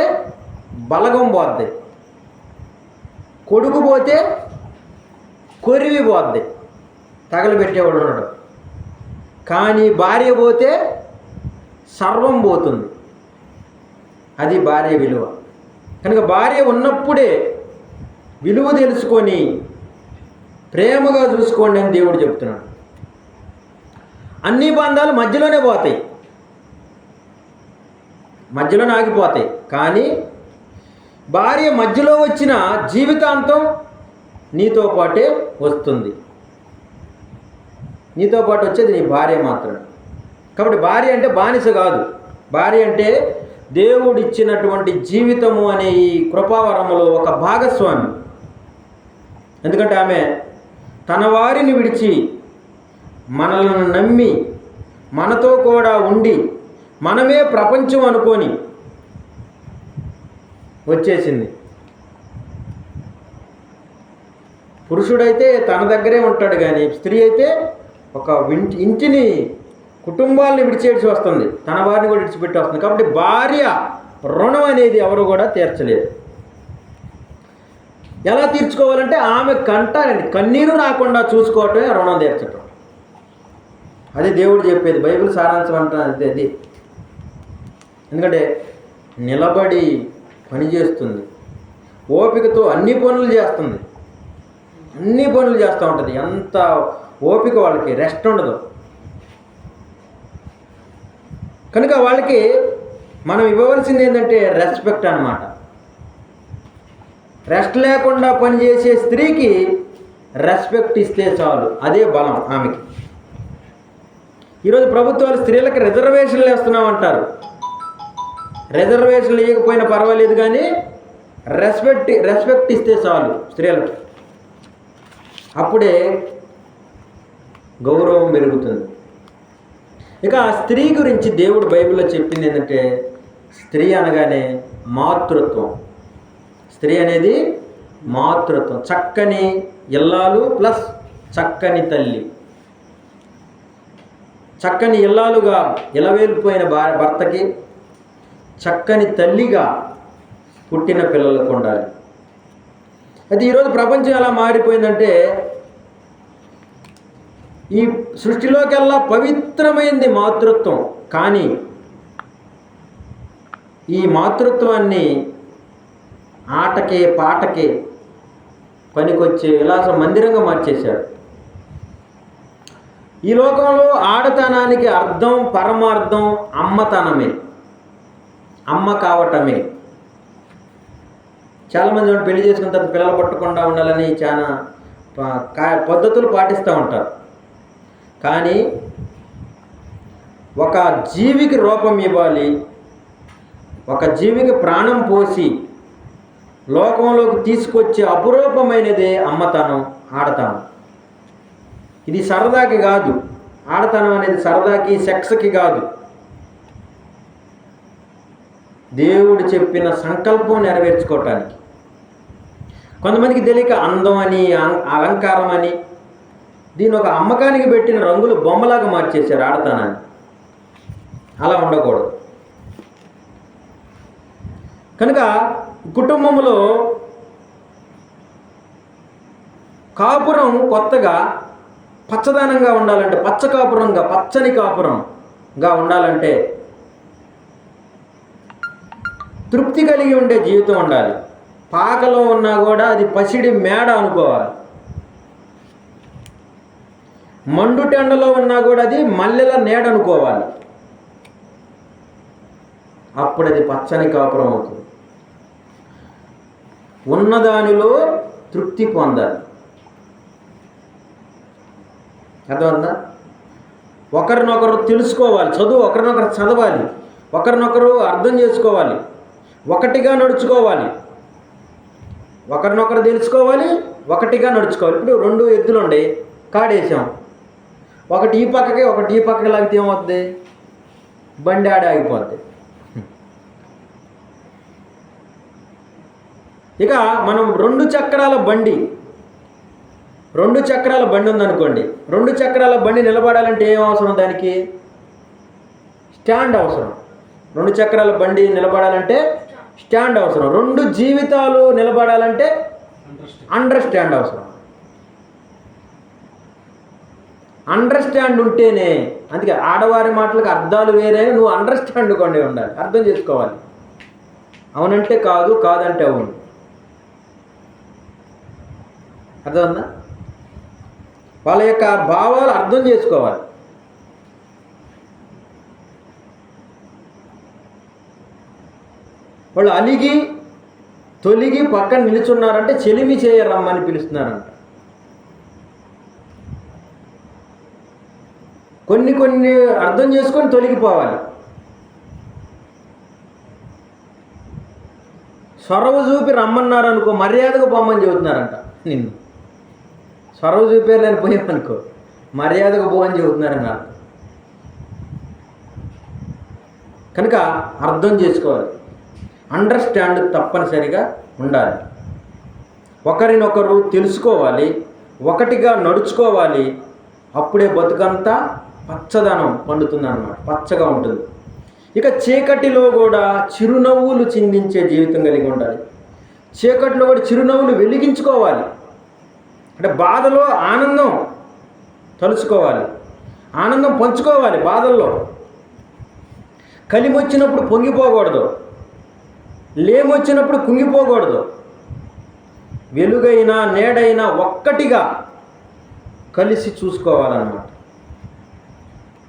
బలగం పోద్ది, కొడుకు పోతే కొరివి పోద్ది, తగలబెట్టేవాడు ఉన్నాడు. కానీ భార్య పోతే సర్వం పోతుంది. అది భార్య విలువ. కనుక భార్య ఉన్నప్పుడే విలువ తెలుసుకొని ప్రేమగా చూసుకోండి అని దేవుడు చెప్తున్నాడు. అన్ని బంధాలు మధ్యలోనే పోతాయి, మధ్యలోనే ఆగిపోతాయి. కానీ భార్య మధ్యలో వచ్చిన జీవితాంతం నీతో పాటే వస్తుంది. నీతో పాటు వచ్చేది నీ భార్య మాత్రమే. కాబట్టి భార్య అంటే బానిస కాదు. భార్య అంటే దేవుడిచ్చినటువంటి జీవితము అనే ఈ కృపావరములో ఒక భాగస్వామి. ఎందుకంటే ఆమె తన వారిని విడిచి మనలను నమ్మి మనతో కూడా ఉండి మనమే ప్రపంచం అనుకొని వచ్చేసింది. పురుషుడైతే తన దగ్గరే ఉంటాడు, కానీ స్త్రీ అయితే ఒక ఇంటిని, కుటుంబాలను విడిచేసి వస్తుంది, తన వారిని కూడా విడిచిపెట్టి వస్తుంది. కాబట్టి భార్య రుణం అనేది ఎవరు కూడా తీర్చలేదు. ఎలా తీర్చుకోవాలంటే ఆమె కన్నీరు రాకుండా చూసుకోవటమే రుణం తీర్చటం. అది దేవుడు చెప్పేది. బైబిల్ సారాంశం అంటే అది. ఎందుకంటే నిలబడి పని చేస్తుంది, ఓపికతో అన్ని పనులు చేస్తుంది, అన్ని పనులు చేస్తూ ఉంటుంది. ఎంత ఓపిక వాళ్ళకి, రెస్ట్ ఉండదు. కనుక వాళ్ళకి మనం ఇవ్వవలసింది ఏంటంటే రెస్పెక్ట్ అన్నమాట. రెస్ట్ లేకుండా పనిచేసే స్త్రీకి రెస్పెక్ట్ ఇస్తే చాలు, అదే బలం ఆమెకి. ఈరోజు ప్రభుత్వాలు స్త్రీలకు రిజర్వేషన్లు వేస్తున్నామంటారు. రిజర్వేషన్లు ఇవ్వకపోయినా పర్వాలేదు, కానీ రెస్పెక్ట్ ఇస్తే చాలు స్త్రీలకు. అప్పుడే గౌరవం పెరుగుతుంది. ఇక ఆ స్త్రీ గురించి దేవుడు బైబిల్లో చెప్పింది ఏంటంటే, స్త్రీ అనగానే మాతృత్వం. స్త్రీ అనేది మాతృత్వం. చక్కని ఇల్లాలు ప్లస్ చక్కని తల్లి. చక్కని ఇల్లాలుగా ఇలవేలిపోయిన భర్తకి చక్కని తల్లిగా పుట్టిన పిల్లలకు ఉండాలి. అయితే ఈరోజు ప్రపంచం ఎలా మారిపోయిందంటే, ఈ సృష్టిలోకెల్లా పవిత్రమైంది మాతృత్వం. కానీ ఈ మాతృత్వాన్ని ఆటకే పాటకే పనికొచ్చే విలాస మందిరంగా మార్చేశారు. ఈ లోకంలో ఆడతనానికి అర్థం, పరమార్థం అమ్మతనమే, అమ్మ కావటమే. చాలామంది పెళ్లి చేసుకున్న తర్వాత పిల్లలు పట్టకుండా ఉండాలని చాలా పద్ధతులు పాటిస్తూ ఉంటారు. కానీ ఒక జీవికి రూపం ఇవ్వాలి, ఒక జీవికి ప్రాణం పోసి లోకంలోకి తీసుకొచ్చే అపురూపమైనదే అమ్మతనం, ఆడతనం. ఇది సరదాకి కాదు. ఆడతనం అనేది సరదాకి, సెక్స్కి కాదు. దేవుడు చెప్పిన సంకల్పం నెరవేర్చుకోవటానికి. కొంతమందికి తెలియక అందం అని, అలంకారం అని దీన్ని ఒక అమ్మకానికి పెట్టిన రంగుల బొమ్మలాగా మార్చేశారు ఆడతనాన్ని. అలా ఉండకూడదు. కనుక కుటుంబంలో కాపురం కొత్తగా పచ్చదనంగా ఉండాలంటే, పచ్చని కాపురంగా ఉండాలంటే తృప్తి కలిగి ఉండే జీవితం ఉండాలి. పాకలో ఉన్నా కూడా అది పసిడి మేడ అనుకోవాలి. మండుటెండలో ఉన్నా కూడా అది మల్లెల నీడ అనుకోవాలి. అప్పుడు అది పచ్చని కాపురం అవుతుంది. ఉన్నదానిలో తృప్తి పొందాలి. అర్థమవుతుందా? ఒకరినొకరు తెలుసుకోవాలి, ఒకరినొకరు చదవాలి, ఒకరినొకరు అర్థం చేసుకోవాలి, ఒకటిగా నడుచుకోవాలి. ఒకరినొకరు తెలుసుకోవాలి, ఒకటిగా నడుచుకోవాలి. ఇప్పుడు 2 ఎద్దులు ఉండే కాడేసాం, ఒకటి ఈ పక్కకి ఒకటి ఈ పక్కకి లాగితే ఏమవుతుంది? బండి ఆడి ఆగిపోద్ది. ఇక మనం 2 చక్రాల బండి ఉందనుకోండి. 2 చక్రాల బండి నిలబడాలంటే ఏం అవసరం? దానికి స్టాండ్ అవసరం. 2 చక్రాల బండి నిలబడాలంటే స్టాండ్ అవసరం. 2 జీవితాలు నిలబడాలంటే అండర్స్టాండ్ అవసరం. అండర్స్టాండ్ ఉంటేనే, అందుకే ఆడవారి మాటలకు అర్థాలు వేరే, నువ్వు అండర్స్టాండ్ కొండే ఉండాలి, అర్థం చేసుకోవాలి. అవునంటే కాదు, కాదంటే అవును. అర్థమవుతుందా? వాళ్ళ యొక్క భావాలు అర్థం చేసుకోవాలి. వాళ్ళు అలిగి తొలిగి పక్కన నిలుచున్నారంటే చెలిమి చేయరమ్మని పిలుస్తున్నారంట. కొన్ని అర్థం చేసుకొని తొలగిపోవాలి. సొరవ చూపి రమ్మన్నారనుకో, మర్యాదగా పోమని చెబుతున్నారంట. నిన్ను సొరవ చూపారు నేను పోయామనుకో, మర్యాదగా పోమని చెబుతున్నారని అర్థం. కనుక అర్థం చేసుకోవాలి, అండర్స్టాండ్ తప్పనిసరిగా ఉండాలి. ఒకరినొకరు తెలుసుకోవాలి, ఒకటిగా నడుచుకోవాలి. అప్పుడే బతుకంతా పచ్చదనం పండుతుంది అన్నమాట, పచ్చగా ఉంటుంది. ఇక చీకటిలో కూడా చిరునవ్వులు చిందించే జీవితం కలిగి ఉండాలి. చీకటిలో కూడా చిరునవ్వులు వెలిగించుకోవాలి. అంటే బాధలో ఆనందం తలుచుకోవాలి, ఆనందం పంచుకోవాలి. బాధల్లో కలిమొచ్చినప్పుడు పొంగిపోకూడదు, లేమొచ్చినప్పుడు కుంగిపోకూడదు. వెలుగైనా నీడైనా ఒక్కటిగా కలిసి చూసుకోవాలన్నమాట.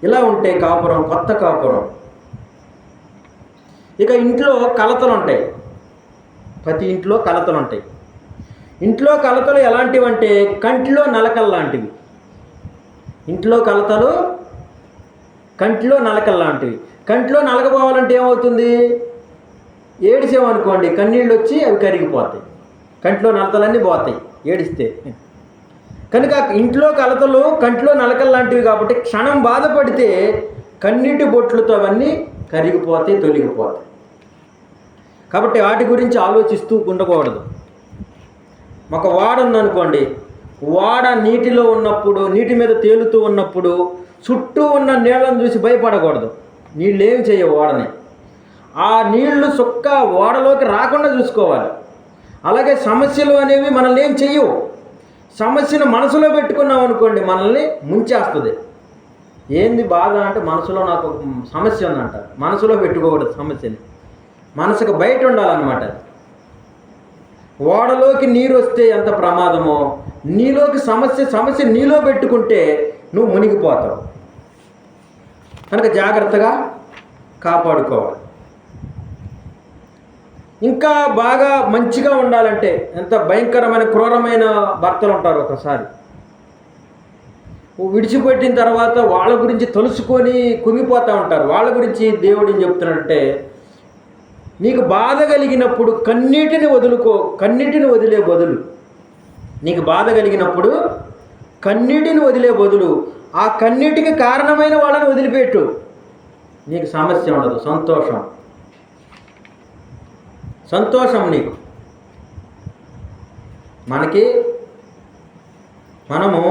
ఇలా ఉంటే కాపురం కొత్త కాపురం. ఇక ఇంట్లో కలతలు ఉంటాయి, ప్రతి ఇంట్లో కలతలు ఉంటాయి. ఇంట్లో కలతలు ఎలాంటివంటే కంటిలో నలకలు లాంటివి. ఇంట్లో కలతలు కంటిలో నలకలు లాంటివి. కంటిలో నలకపోవాలంటే ఏమవుతుంది? ఏడిసామనుకోండి, కన్నీళ్ళు వచ్చి అవి కరిగిపోతాయి, కంటిలో నలతలన్నీ పోతాయి ఏడిస్తే. కనుక ఇంట్లో కలతలు కంటిలో నలకలు లాంటివి కాబట్టి క్షణం బాధపడితే కన్నీటి బొట్లతో అవన్నీ కరిగిపోతాయి, తొలగిపోతాయి. కాబట్టి వాటి గురించి ఆలోచిస్తూ ఉండకూడదు. ఒక ఓడ ఉందనుకోండి, ఓడ నీటిలో ఉన్నప్పుడు, నీటి మీద తేలుతూ ఉన్నప్పుడు చుట్టూ ఉన్న నీళ్ళను చూసి భయపడకూడదు. నీళ్ళు ఏం చేయవు ఓడని. ఆ నీళ్లు సుక్క ఓడలోకి రాకుండా చూసుకోవాలి. అలాగే సమస్యలు అనేవి మనల్ని ఏం చెయ్యవు. సమస్యను మనసులో పెట్టుకున్నాం అనుకోండి, మనల్ని ముంచేస్తుంది. ఏంది బాధ అంటే, మనసులో నాకు సమస్య ఉందంట. మనసులో పెట్టుకోకూడదు సమస్యని, మనసుకు బయట ఉండాలన్నమాట. ఓడలోకి నీరు వస్తే ఎంత ప్రమాదమో, నీలోకి సమస్య నీలో పెట్టుకుంటే నువ్వు మునిగిపోతావు. కనుక జాగ్రత్తగా కాపాడుకోవాలి. ఇంకా బాగా మంచిగా ఉండాలంటే, ఎంత భయంకరమైన క్రూరమైన భర్తలు ఉంటారు. ఒకసారి విడిచిపెట్టిన తర్వాత వాళ్ళ గురించి తలుసుకొని కుంగిపోతూ ఉంటారు. వాళ్ళ గురించి దేవుడు ఏం చెప్తున్నాడంటే, నీకు బాధ కలిగినప్పుడు కన్నీటిని వదులుకో, కన్నీటిని వదిలే బదులు, నీకు బాధ కలిగినప్పుడు కన్నీటిని వదిలే బదులు ఆ కన్నీటికి కారణమైన వాళ్ళని వదిలిపెట్టు. నీకు సమస్య ఉండదు, సంతోషం నీకు. మనము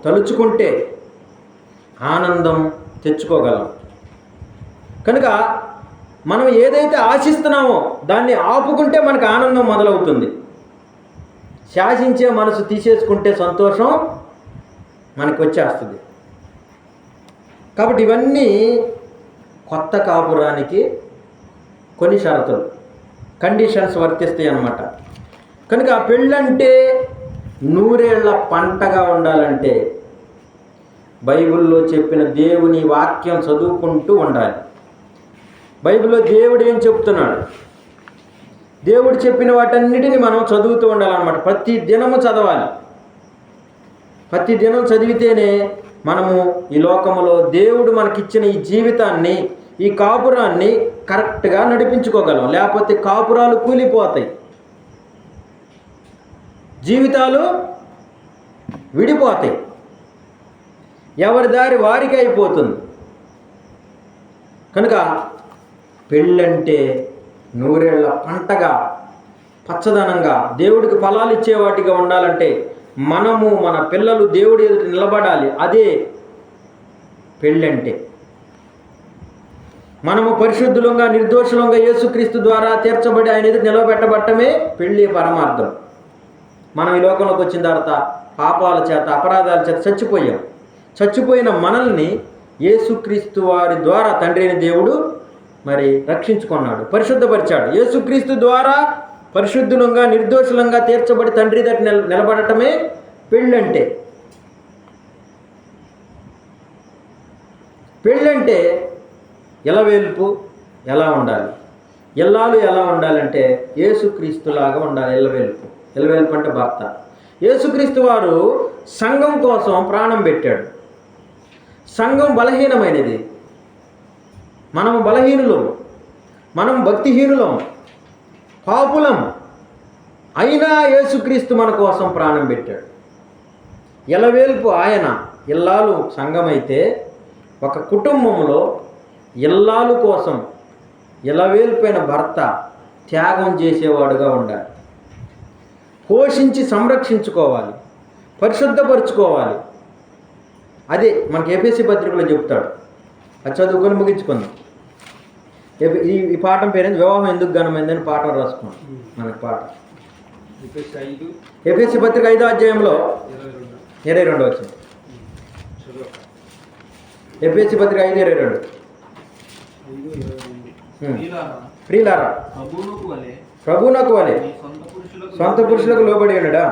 తలుచుకుంటే ఆనందం తెచ్చుకోగలం. కనుక మనం ఏదైతే ఆశిస్తున్నామో దాన్ని ఆపుకుంటే మనకు ఆనందం మొదలవుతుంది. శాసించే మనసు తీసేసుకుంటే సంతోషం మనకు వచ్చేస్తుంది. కాబట్టి ఇవన్నీ కొత్త కాపురానికి కొన్ని షరతులు, కండిషన్స్ వర్తిస్తాయి అన్నమాట. కనుక పెళ్ళంటే నూరేళ్ల పంటగా ఉండాలంటే బైబిల్లో చెప్పిన దేవుని వాక్యం చదువుకుంటూ ఉండాలి. బైబిల్లో దేవుడు ఏం చెప్తున్నాడు, దేవుడు చెప్పిన వాటన్నిటిని మనం చదువుతూ ఉండాలన్నమాట. ప్రతి దినము చదవాలి. ప్రతి దినం చదివితేనే మనము ఈ లోకములో దేవుడు మనకిచ్చిన ఈ జీవితాన్ని, ఈ కాపురాన్ని కరెక్ట్గా నడిపించుకోగలం. లేకపోతే కాపురాలు కూలిపోతాయి, జీవితాలు విడిపోతాయి, ఎవరి దారి వారికి అయిపోతుంది. కనుక పెళ్ళంటే నూరేళ్ల పంటగా, పచ్చదనంగా, దేవుడికి ఫలాలు ఇచ్చేవాటిగా ఉండాలంటే మనము, మన పిల్లలు దేవుడి ఎదుట నిలబడాలి. అదే పెళ్ళంటే. మనము పరిశుద్ధులంగా, నిర్దోషులంగా యేసుక్రీస్తు ద్వారా తీర్చబడి ఆయన ఎదుట నిలబెట్టబట్టమే పెళ్ళి పరమార్థం. మనం ఈ లోకంలోకి వచ్చిన తర్వాత పాపాల చేత, అపరాధాల చేత చచ్చిపోయిన మనల్ని యేసుక్రీస్తు వారి ద్వారా తండ్రి అయిన దేవుడు మరి రక్షించుకున్నాడు, పరిశుద్ధపరిచాడు. యేసుక్రీస్తు ద్వారా పరిశుద్ధులంగా, నిర్దోషులంగా తీర్చబడి తండ్రి దగ్గర నిలబడటమే పెళ్ళంటే. పెళ్ళంటే ఎలవేల్పు ఎలా ఉండాలి, ఇల్లాలు ఎలా ఉండాలంటే యేసుక్రీస్తులాగా ఉండాలి. ఎల్లవేలుపు, ఎల్లవేలుపు అంటే భర్త. యేసుక్రీస్తు వారు సంఘం కోసం ప్రాణం పెట్టాడు. సంఘం బలహీనమైనది, మనం బలహీనులం, మనం భక్తిహీనులం, పాపులం. అయినా యేసుక్రీస్తు మన కోసం ప్రాణం పెట్టాడు. ఎలవేల్పు ఆయన. ఇల్లాలు సంఘం అయితే ఒక కుటుంబంలో ఇల్లాలు కోసం ఎలవేల్పైన భర్త త్యాగం చేసేవాడుగా ఉండాలి. పోషించి సంరక్షించుకోవాలి, పరిశుద్ధపరుచుకోవాలి. అదే మనకి ఎఫెసీ పత్రికలో చెప్తాడు. అది చదువుకొని ముగించుకుందాం. ఈ పాఠం పేరేంటి? వివాహం ఎందుకు ఘనమైందని పాఠం రాసుకున్నాం. మనకి పాఠం ఎఫెసీ పత్రిక 5వ అధ్యాయంలో 22 వచ్చింది. ఎఫెసీ పత్రిక 5:22. ప్రియులారా, ప్రభువునకు వలె సొంత పురుషులకు లోబడి ఉన్నాడా?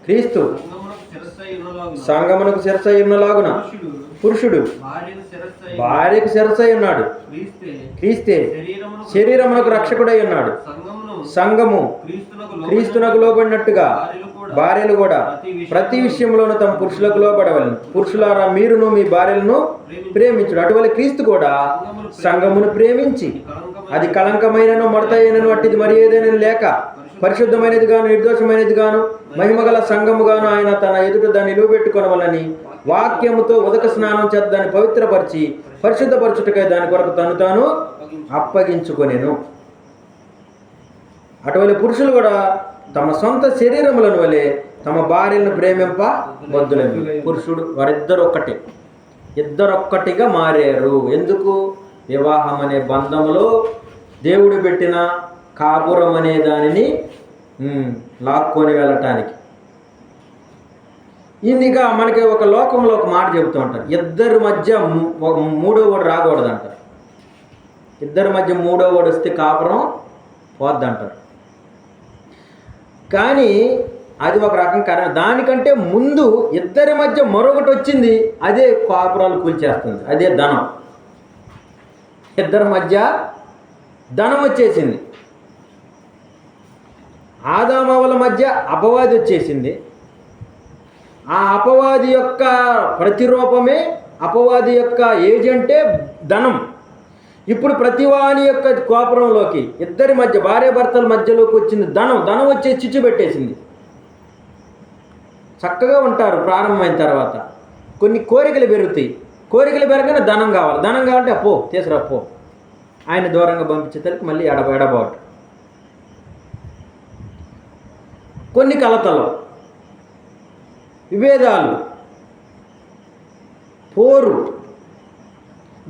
క్రీస్తు సంగమునకు శిరస్సై ఉన్నలాగున పురుషుడు భార్యకు శిరస్సై ఉన్నాడు. క్రీస్తే శరీరమునకు రక్షకుడై ఉన్నాడు. సంఘము క్రీస్తునకు లోబడినట్టుగా భార్యలు కూడా ప్రతి విషయంలోనూ తమ పురుషులకు లోబడవలను. పురుషులారా, మీరును మీ భార్యలను ప్రేమించుడు. అటువల క్రీస్తు కూడా సంఘమును ప్రేమించి అది కళంకమైనను మడతైనను అట్టిది మరి ఏదైనా లేక పరిశుద్ధమైనది గాను నిర్దోషమైనది గాను మహిమగల సంఘము గాను ఆయన తన ఎదుట దాన్ని నిలువబెట్టుకొనవలని వాక్యముతో ఉదక స్నానం చేత దాన్ని పవిత్రపరిచి పరిశుద్ధపరచుటకై దాని కొరకు తను తాను అప్పగించుకొనెను. అటువలి పురుషులు కూడా తమ సొంత శరీరములను వలె తమ భార్యలను ప్రేమింప వద్దులని. పురుషుడు వారిద్దరు ఒక్కటే, ఇద్దరొక్కటిగా మారారు. ఎందుకు? వివాహం అనే బంధంలో దేవుడు పెట్టిన కాపురం అనే దానిని లాక్కొని వెళ్ళటానికి. ఇందుగా మనకి ఒక లోకంలో ఒక మాట చెబుతూ ఉంటారు, ఇద్దరి మధ్య మూడో వాడు రాకూడదంటారు. ఇద్దరి మధ్య మూడో వాడు వస్తే కాపురం పోద్దంటారు. కానీ అది ఒక రకం కారణం. దానికంటే ముందు ఇద్దరి మధ్య మరొకటి వచ్చింది, అదే కాపురాలు కూల్చేస్తుంది. అదే ధనం. ఇద్దరి మధ్య ధనం వచ్చేసింది. ఆదామవల మధ్య అపవాది వచ్చేసింది. ఆ అపవాది యొక్క ప్రతిరూపమే, అపవాది యొక్క ఏజెంటే ధనం. ఇప్పుడు ప్రతివాని యొక్క కోపురంలోకి ఇద్దరి మధ్య భార్యాభర్తల మధ్యలోకి వచ్చింది ధనం. ధనం వచ్చే చిచ్చు పెట్టేసింది. చక్కగా ఉంటారు ప్రారంభమైన తర్వాత. కొన్ని కోరికలు పెరుగుతాయి. కోరికలు పెరగగానే ధనం కావాలి. ధనం కావాలంటే అప్పో తీసురా పో, ఆయన దూరంగా పంపించేసరికి మళ్ళీ ఎడబాటు. కొన్ని కలతలు, విభేదాలు, పోరు,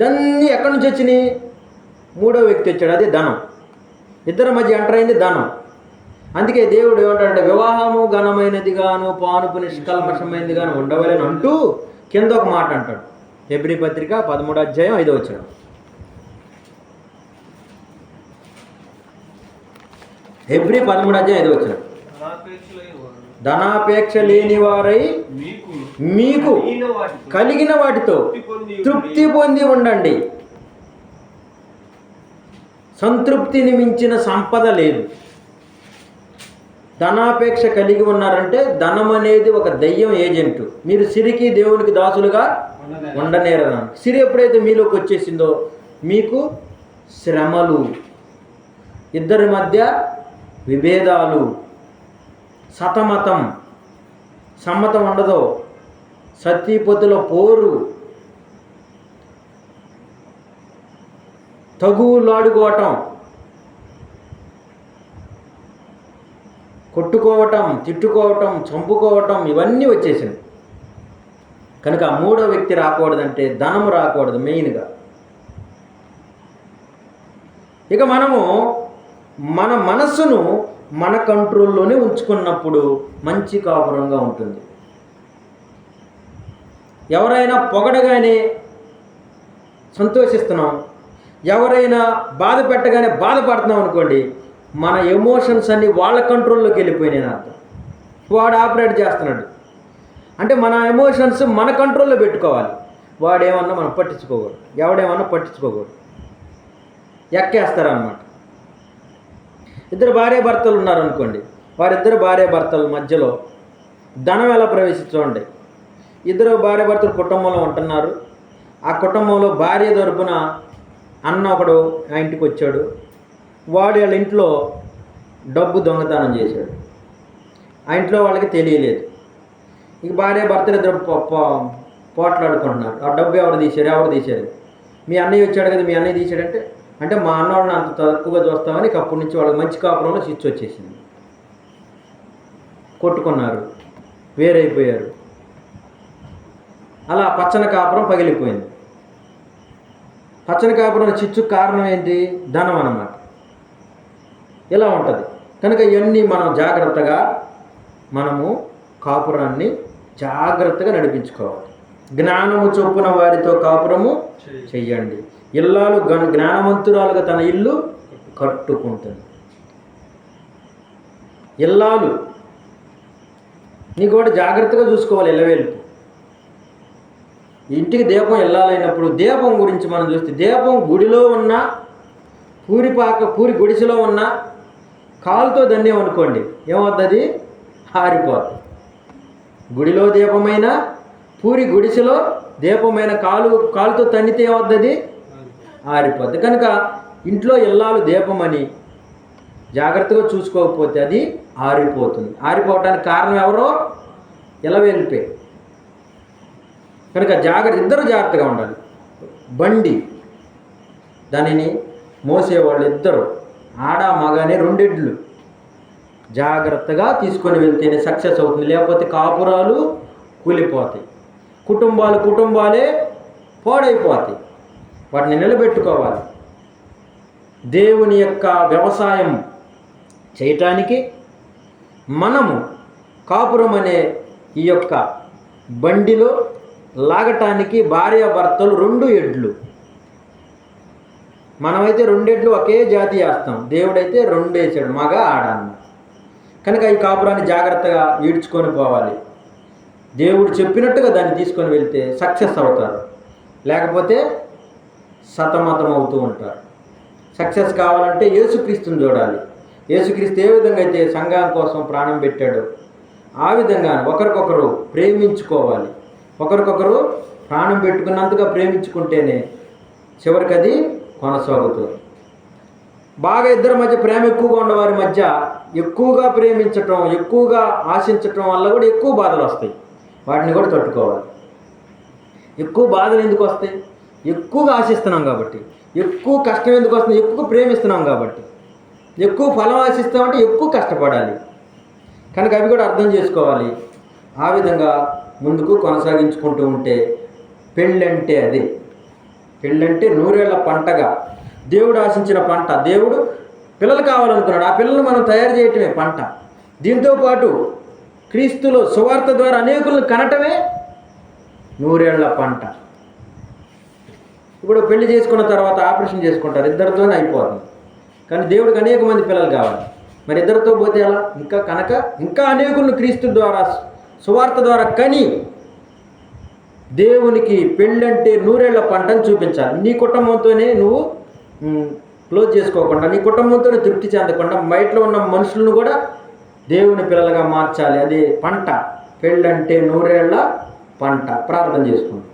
దాన్ని ఎక్కడి నుంచి వచ్చినాయి? మూడో వ్యక్తి వచ్చాడు, అదే ధనం. ఇద్దరి మధ్య ఎంటర్ అయింది ధనం. అందుకే దేవుడు ఏమంటాడంటే వివాహము ఘనమైనది గాను పానుపు నిష్కల్మషమైనది గాను ఉండవలని అంటూ కింద ఒక మాట అంటాడు. హెబ్రీ పత్రిక 13వ అధ్యాయం 5వ వచనం. హెబ్రీ 13వ అధ్యాయం 5వ వచనం. ధనాపేక్ష లేని వారై మీకు కలిగిన వాటితో తృప్తి పొంది ఉండండి. సంతృప్తిని మించిన సంపద లేదు. ధనాపేక్ష కలిగి ఉన్నారంటే ధనం అనేది ఒక దయ్యం ఏజెంటు. మీరు సిరికి దేవునికి దాసులుగా ఉండనేరన్నాను. సిరి ఎప్పుడైతే మీలోకి వచ్చేసిందో మీకు శ్రమలు, ఇద్దరి మధ్య విభేదాలు, సతమతం, సమ్మతం ఉండదు, సతీపతుల పోరు, తగులాడుకోవటం, కొట్టుకోవటం, తిట్టుకోవటం, చంపుకోవటం, ఇవన్నీ వచ్చేసింది. కనుక మూడో వ్యక్తి రాకూడదంటే ధనము రాకూడదు మెయిన్గా. ఇక మనము మన మనస్సును మన కంట్రోల్లోనే ఉంచుకున్నప్పుడు మంచి కాపురంగా ఉంటుంది. ఎవరైనా పొగడగానే సంతోషిస్తున్నాం, ఎవరైనా బాధ పెట్టగానే బాధపడుతున్నాం అనుకోండి, మన ఎమోషన్స్ అన్నీ వాళ్ళ కంట్రోల్లోకి వెళ్ళిపోయినాయి అర్థం. వాడు ఆపరేట్ చేస్తున్నాడు అంటే మన ఎమోషన్స్ మన కంట్రోల్లో పెట్టుకోవాలి. వాడేమన్నా మనం పట్టించుకోకూడదు, ఎవడేమన్నా పట్టించుకోకూడదు, ఎక్కేస్తారన్నమాట. ఇద్దరు భార్యాభర్తలు ఉన్నారనుకోండి, వారిద్దరు భార్యాభర్తల మధ్యలో ధనం ఎలా ప్రవేశించండి. ఇద్దరు భార్యాభర్తలు కుటుంబంలో ఉంటున్నారు. ఆ కుటుంబంలో భార్య తరపున అన్న ఒకడు ఆ ఇంటికి వచ్చాడు. వాడు వాళ్ళ ఇంట్లో డబ్బు దొంగతనం చేశాడు. ఆ ఇంట్లో వాళ్ళకి తెలియలేదు. ఇక భార్యాభర్తలు ఇద్దరు పోట్లాడుకుంటున్నారు. ఆ డబ్బు ఎవరు తీశారు? మీ అన్నయ్య వచ్చాడు కదా, మీ అన్నయ్య తీశాడంటే, అంటే మా అన్నవాళ్ళని అంత తక్కువగా చూస్తామని అప్పటి నుంచి వాళ్ళకి మంచి కాపురంలో చిచ్చు వచ్చేసింది. కొట్టుకున్నారు, వేరైపోయారు. అలా పచ్చని కాపురం పగిలిపోయింది. పచ్చని కాపురం చిచ్చు కారణం ఏంటి? ధనం అన్నమాట. ఇలా ఉంటుంది. కనుక ఇవన్నీ మనం జాగ్రత్తగా మనము కాపురాన్ని జాగ్రత్తగా నడిపించుకోవాలి. జ్ఞానము చొప్పున వారితో కాపురము చెయ్యండి. ఇల్లాలు జ్ఞానవంతురాలుగా తన ఇల్లు కట్టుకుంటుంది. ఇల్లాలు నీకు కూడా జాగ్రత్తగా చూసుకోవాలి. ఇళ్ళవేలుపు ఇంటికి దీపం ఇల్లాలైనప్పుడు దీపం గురించి మనం చూస్తే, దీపం గుడిలో ఉన్న పూరి గుడిసెలో ఉన్న కాలుతో దన్నేమనుకోండి, ఏమవుతుంది? ఆరిపోతుంది. గుడిలో దీపమైన పూరి గుడిసెలో దీపమైన కాలుతో తన్నితే ఏమవుతుంది? ఆరిపోద్ది. కనుక ఇంట్లో ఇల్లాలు దీపమని జాగ్రత్తగా చూసుకోకపోతే అది ఆరిపోతుంది. ఆరిపోవటానికి కారణం ఎవరో? ఇలవేల్పే. కనుక ఇద్దరు జాగ్రత్తగా ఉండాలి. బండి దానిని మోసేవాళ్ళు ఇద్దరు, ఆడ మగనే రెండెడ్లు జాగ్రత్తగా తీసుకొని వెళ్తేనే సక్సెస్ అవుతుంది. లేకపోతే కాపురాలు కూలిపోతాయి, కుటుంబాలే పాడైపోతాయి. వాటిని నిలబెట్టుకోవాలి. దేవుని యొక్క వ్యవసాయం చేయటానికి మనము కాపురం అనే ఈ యొక్క బండిలో లాగటానికి భార్యాభర్తలు 2 ఎడ్లు. మనమైతే 2 ఎడ్లు ఒకే జాతి వేస్తాం, దేవుడైతే 2 వేసాడు, మగ ఆడ. కనుక ఈ కాపురాన్ని జాగ్రత్తగా ఈడ్చుకొని పోవాలి. దేవుడు చెప్పినట్టుగా దాన్ని తీసుకొని వెళ్తే సక్సెస్ అవుతారు. లేకపోతే సతమతం అవుతూ ఉంటారు. సక్సెస్ కావాలంటే యేసుక్రీస్తుని చూడాలి. యేసుక్రీస్తు ఏ విధంగా అయితే సంఘం కోసం ప్రాణం పెట్టాడో ఆ విధంగా ఒకరికొకరు ప్రేమించుకోవాలి. ఒకరికొకరు ప్రాణం పెట్టుకున్నంతగా ప్రేమించుకుంటేనే చివరికి అది కొనసాగుతుంది. బాగా ఇద్దరి మధ్య ప్రేమ ఎక్కువగా ఉన్నవారి మధ్య ఎక్కువగా ప్రేమించటం, ఎక్కువగా ఆశించటం వల్ల కూడా ఎక్కువ బాధలు వస్తాయి. వాటిని కూడా తట్టుకోవాలి. ఎక్కువ బాధలు ఎందుకు వస్తాయి? ఎక్కువగా ఆశిస్తున్నాం కాబట్టి. ఎక్కువ కష్టం ఎందుకు వస్తుంది? ఎక్కువ ప్రేమిస్తున్నాం కాబట్టి. ఎక్కువ ఫలం ఆశిస్తామంటే ఎక్కువ కష్టపడాలి. కనుక అవి కూడా అర్థం చేసుకోవాలి. ఆ విధంగా ముందుకు కొనసాగించుకుంటూ ఉంటే పెళ్ళంటే అదే. పెళ్ళంటే 100 ఏళ్ల పంటగా దేవుడు ఆశించిన పంట. దేవుడు పిల్లలు కావాలనుకున్నాడు, ఆ పిల్లలు మనం తయారు చేయటమే పంట. దీంతోపాటు క్రీస్తులో సువార్త ద్వారా అనేకులను కనటమే 100 ఏళ్ల పంట. ఇప్పుడు పెళ్లి చేసుకున్న తర్వాత ఆపరేషన్ చేసుకుంటారు, ఇద్దరితోనే అయిపోతుంది. కానీ దేవుడికి అనేక మంది పిల్లలు కావాలి. మరి ఇద్దరితో పోతే ఎలా? ఇంకా అనేకులను క్రీస్తు ద్వారా సువార్త ద్వారా కని దేవునికి పెళ్ళంటే 100 ఏళ్ల పంటను చూపించాలి. నీ కుటుంబంతోనే నువ్వు క్లోజ్ చేసుకోకుండా, నీ కుటుంబంతోనే తృప్తి చెందకుండా బయటలో ఉన్న మనుషులను కూడా దేవుని పిల్లలుగా మార్చాలి. అదే పంట. పెళ్ళంటే 100 ఏళ్ల పంట. ప్రార్థన చేసుకుంటాం.